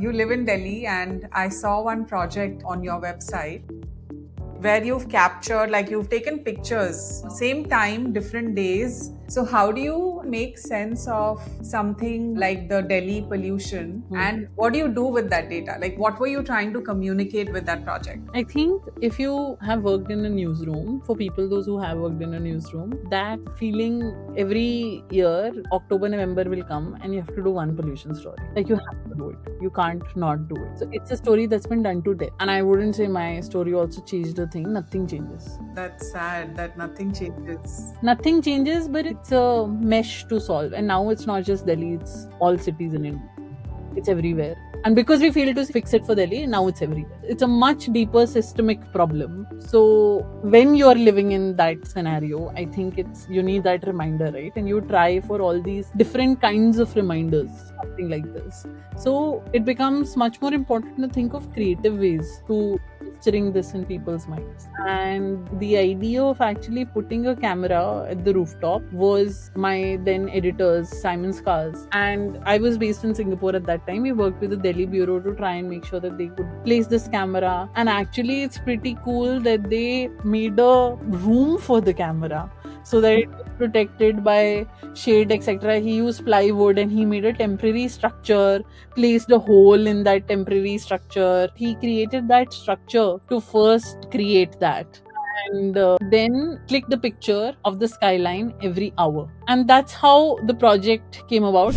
You live in Delhi, and I saw one project on your website where you've captured, like you've taken pictures, same time, different days. So how do you make sense of something like the Delhi pollution and what do you do with that data? Like what were you trying to communicate with that project? I think if you have worked in a newsroom, for people those who have worked in a newsroom, that feeling every year, October, November will come and you have to do one pollution story. Like you have to do it. You can't not do it. So it's a story that's been done to death. And I wouldn't say my story also changed a thing. Nothing changes. That's sad that nothing changes. Nothing changes, but it's a mesh to solve. And now it's not just Delhi, it's all cities in India. It's everywhere. And because we failed to fix it for Delhi, now it's everywhere. It's a much deeper systemic problem. So when you're living in that scenario, I think you need that reminder, right? And you try for all these different kinds of reminders, something like this. So it becomes much more important to think of creative ways to stirring this in people's minds. And the idea of actually putting a camera at the rooftop was my then editor's, Simon Scars. And I was based in Singapore at that time. We worked with the Delhi bureau to try and make sure that they could place this camera. And actually, it's pretty cool that they made a room for the camera so that it was protected by shade, etc. He used plywood and he made a temporary structure, placed a hole in that temporary structure. He created that structure to first create that. And then click the picture of the skyline every hour. And that's how the project came about.